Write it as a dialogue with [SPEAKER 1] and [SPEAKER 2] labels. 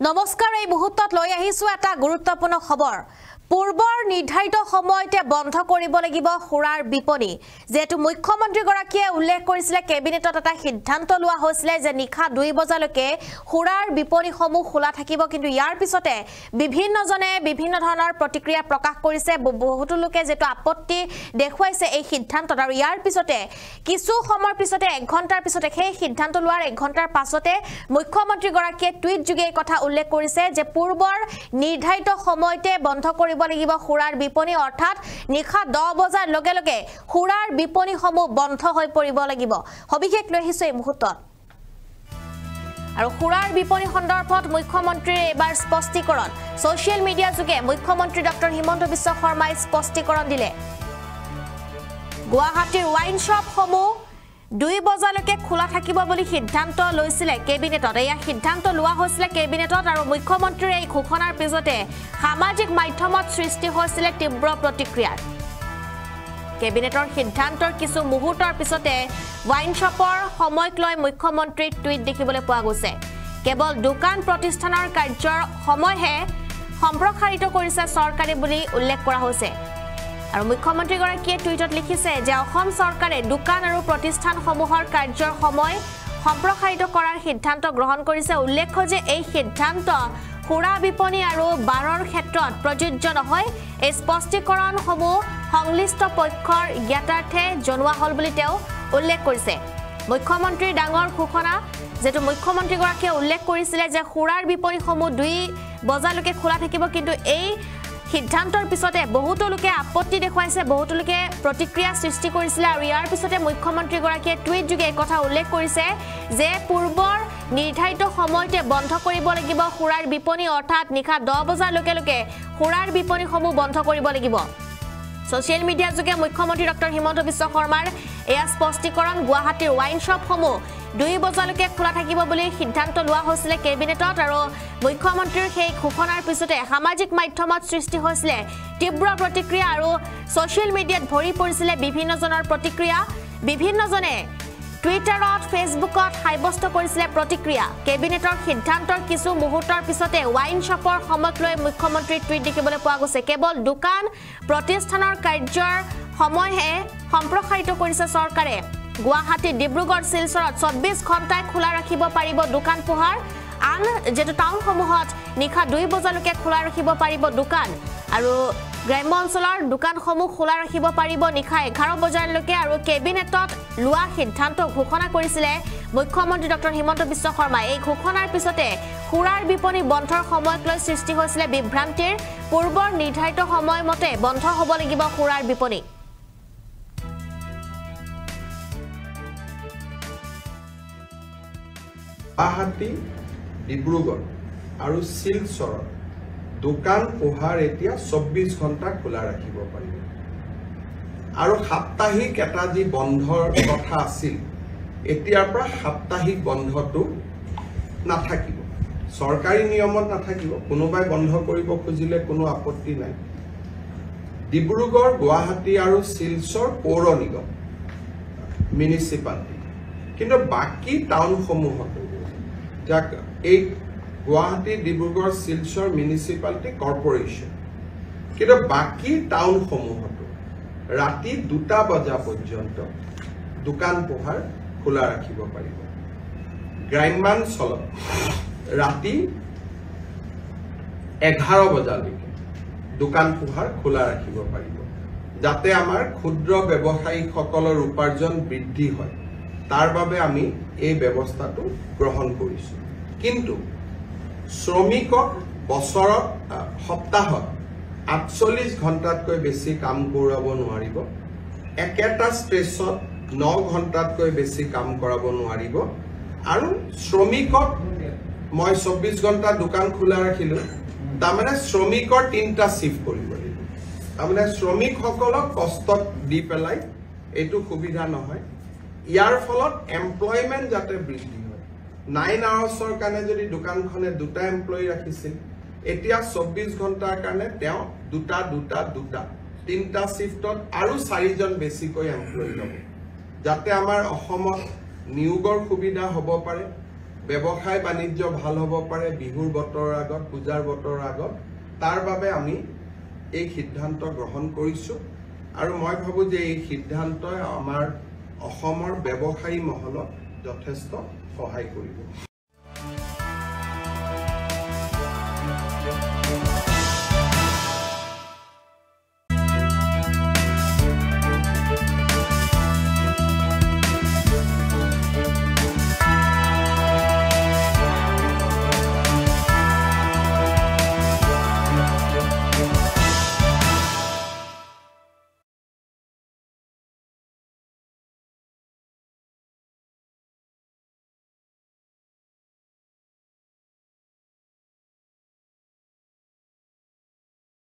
[SPEAKER 1] নমস্কাৰ এই মুহূৰ্তত লৈ আহিছো এটা গুৰুত্বপূৰ্ণ খবৰ পূৰ্বৰ নিৰ্ধাৰিত সময়তে বন্ধ কৰিব লাগিব খুৰাৰ বিপণী যেটো মুখ্যমন্ত্ৰী গৰাকীয়ে উল্লেখ কৰিছিল কেবিনেটত এটা সিদ্ধান্ত লোৱা হৈছিল যে নিখা 2 বজালৈকে খুৰাৰ বিপণীসমূহ খোলা থাকিব কিন্তু ইয়াৰ পিছতে বিভিন্নজনে বিভিন্ন ধৰণৰ প্ৰতিক্ৰিয়া প্ৰকাশ কৰিছে বহুতো লোকে যেটো আপত্তি দেখুৱাইছে এই সিদ্ধান্তত আৰু ইয়াৰ পিছতে কিছু সময়ৰ পিছতে 1 ঘণ্টাৰ পিছতে সেই সিদ্ধান্ত লোৱাৰ 1 ঘণ্টাৰ পাছতে মুখ্যমন্ত্ৰী গৰাকীয়ে টুইট যোগে কথা উল্লেখ কৰিছে যে পূৰ্বৰ নিৰ্ধাৰিত সময়তে বন্ধ কৰিব লাগিব খুৰাৰ বিপণী অৰ্থাৎ নিখা 10 বজাৰ লগে লগে খুৰাৰ বিপণীসমূহ বন্ধ হৈ পৰিব লাগিব হবিশেষ লৈ আহিছে এই মুহূৰ্তত আৰু খুৰাৰ বিপণী সন্দৰ্ভত মুখ্যমন্ত্ৰীৰ এবাৰ স্পষ্টীকৰণ সোশ্যাল মিডিয়া যোগে মুখ্যমন্ত্ৰী ডক্টৰ হিমন্ত বিশ্ব শৰ্মাই স্পষ্টীকৰণ দিলে গুৱাহাটীৰ ওয়াইন শ্বপসমূহ 2 বজালৈকে খোলা থাকিব বুলি সিদ্ধান্ত লৈছিল কেবিনেটত এই সিদ্ধান্ত লোৱা হৈছিল কেবিনেটত আৰু মুখ্যমন্ত্ৰীৰ এই ঘোষণাৰ পিছতে সামাজিক মাধ্যমত সৃষ্টি হৈছিল তীব্ৰ প্ৰতিক্ৰিয়া কেবিনেটৰ সিদ্ধান্তৰ কিছু মুহূৰ্তৰ পিছতে ওয়াইন শ্বপৰ সময়ক লৈ মুখ্যমন্ত্ৰীৰ টুইট দেখিবলৈ পোৱা গৈছে কেৱল দোকান প্ৰতিষ্ঠানৰ কাৰ্যৰ সময়হে সম্প্ৰসাৰিত কৰিছে চৰকাৰে বুলি উল্লেখ কৰা হৈছে আৰু মুখ্যমন্ত্ৰী গৰাকীয়ে টুইটত লিখিছে যে অসম চৰকাৰে দোকান আৰু প্ৰতিষ্ঠানসমূহৰ কাৰ্যৰ সময় সম্প্ৰসাৰিত কৰাৰ সিদ্ধান্ত গ্ৰহণ কৰিছে উল্লেখ্য যে এই সিদ্ধান্ত খুৰা বিপণী আৰু বাৰৰ ক্ষেত্ৰত প্ৰযোজ্য নহয় এই স্পষ্টীকৰণসমূহ সংশ্লিষ্ট পক্ষৰ জ্ঞাতাৰ্থে জনোৱা হল বুলি তেওঁ উল্লেখ কৰিছে মুখ্যমন্ত্ৰীৰ ডাঙৰ ঘোষণা যেটো মুখ্যমন্ত্ৰী গৰাকীয়ে উল্লেখ কৰিছিল যে খুৰাৰ বিপণীসমূহ 2 বজালৈকে খোলা থাকিব কিন্তু এই সিদ্ধান্তৰ পিছতে বহুতো লোকে আপত্তি দেখুৱাইছে বহুতো লোকে প্ৰতিক্ৰিয়া সৃষ্টি কৰিছিল আৰু ইয়াৰ পিছতে মুখ্যমন্ত্ৰী গৰাকীয়ে টুইট যোগে কথা উল্লেখ কৰিছে যে পূৰ্বৰ নিৰ্ধাৰিত সময়তে বন্ধ কৰিব লাগিব খুৰাৰ বিপণী অৰ্থাৎ নিখা 10 বজাৰ লগে লগে খুৰাৰ বিপণীসমূহ বন্ধ কৰিব লাগিব সোশ্যাল মিডিয়া যোগে মুখ্যমন্ত্ৰী ডক্টৰ হিমন্ত বিশ্ব শৰ্মাৰ এয়া স্পষ্টীকৰণ গুৱাহাটীৰ ওয়াইন শ্বপসমূহ 2 বজালৈকে খোলা থাকিব বুলি সিদ্ধান্ত লোৱা হৈছিল কেবিনেটত আৰু মুখ্যমন্ত্ৰীৰ সেই ঘোষণাৰ পিছতে সামাজিক মাধ্যমত সৃষ্টি হৈছিল তীব্ৰ প্ৰতিক্ৰিয়া আৰু সোশ্যাল মিডিয়াত ভৰি পৰিছিল বিভিন্নজনৰ প্ৰতিক্ৰিয়া বিভিন্নজনে টুইটাৰত ফেসবুকত হাইবস্ত কৰিছিল প্ৰতিক্ৰিয়া কেবিনেটৰ সিদ্ধান্তৰ কিছু মুহূৰ্তৰ পিছতে ওয়াইন শ্বপৰ সময়ক লৈ মুখ্যমন্ত্ৰীৰ টুইট দেখিবলৈ পোৱা গৈছে কেৱল দোকান প্ৰতিষ্ঠানৰ কাৰ্যৰ সময়হে সম্প্ৰসাৰিত কৰিছে চৰকাৰে গুৱাহাটী ডিব্ৰুগড় শিলচৰত 24 ঘণ্টাই খোলা ৰাখিব পাৰিব দোকান পোহাৰ আন যেটো টাউনসমূহত নিখা 2 বজালৈকে খোলা ৰাখিব পাৰিব দোকান আৰু গ্ৰাম্য অঞ্চলৰ দোকানসমূহ খোলা ৰাখিব পাৰিব নিখা 11 বজালৈকে আৰু কেবিনেটত লোৱা সিদ্ধান্ত ঘোষণা কৰিছিল মুখ্যমন্ত্ৰী ডক্টৰ হিমন্ত বিশ্ব শৰ্মা এই ঘোষণাৰ পিছতে খুৰাৰ বিপণী বন্ধৰ সময়ক লৈ সৃষ্টি হৈছিল বিভ্ৰান্তিৰ পূৰ্বৰ নিৰ্ধাৰিত সময়মতে বন্ধ হ'ব লাগিব খুৰাৰ বিপণী
[SPEAKER 2] গুৱাহাটী ডিব্ৰুগড় আৰু শিলচৰত দোকান পোহাৰ এতিয়া 24 ঘণ্টা খোলা ৰাখিব পাৰিব আৰু সাপ্তাহিক এটা যি বন্ধৰ কথা আছিল এতিয়াৰ পৰা সাপ্তাহিক বন্ধটো নাথাকিব চৰকাৰী নিয়মত নাথাকিব কোনোবাই বন্ধ কৰিব খুজিলে কোনো আপত্তি নাই ডিব্ৰুগড় গুৱাহাটী আৰু শিলচৰ পৌৰ নিগম মিউনিচিপালিটি কিন্তু বাকি টাউনসমূহত যাক এই গুৱাহাটী ডিব্ৰুগড় শিলচৰ মিউনিচিপালিটি কৰ্পোৰেচন কিন্তু বাকি টাউনসমূহত ৰাতি 2টা বজা পৰ্যন্ত দোকান পোহাৰ খোলা ৰাখিব পাৰিব গ্ৰাম্যাঞ্চলত ৰাতি 11 বজালৈকে দোকান পোহাৰ খোলা ৰাখিব পাৰিব যাতে আমাৰ ক্ষুদ্ৰ ব্যৱসায়ীসকলৰ উপাৰ্জন বৃদ্ধি হয় তাৰ বাবে আমি এই ব্যৱস্থাটো গ্ৰহণ কৰিছো কিন্তু শ্ৰমিকক বছৰত সপ্তাহত 48 ঘণ্টাতকৈ বেছি কাম কৰাব নোৱাৰিব একেটা স্পেচত 9 ঘণ্টাতকৈ বেছি কাম কৰাব নোৱাৰিব আৰু শ্ৰমিকক মই 24 ঘণ্টা দোকান খোলা ৰাখিলো তাৰমানে শ্ৰমিকৰ 3টা শিফট কৰিব লাগিব তাৰমানে শ্ৰমিকসকলক কষ্টত দি পেলাই এইটো সুবিধা নহয় ইয়াৰ ফলত এমপ্লয়মেন্ট যাতে বৃদ্ধি হয় 9 আৱাৰ্ছৰ কাৰণে যদি দোকানখনে 2টা এমপ্লয়ী ৰাখিছিল এতিয়া 24 ঘণ্টাৰ কাৰণে তেওঁ 2টা 3টা শিফটত আৰু 4জন বেছিকৈ এমপ্লয়ী ল'ব যাতে আমাৰ অসমত নিয়োগৰ সুবিধা হ'ব পাৰে ব্যৱসায় বাণিজ্য ভাল হ'ব পাৰে বিহুৰ বতৰৰ আগত পূজাৰ বতৰৰ আগত তাৰ বাবে আমি এই সিদ্ধান্ত গ্ৰহণ কৰিছোঁ আৰু মই ভাবো যে এই সিদ্ধান্তই আমাৰ অসমৰ ব্যৱসায়ী মহলক যথেষ্ট সহায় কৰিব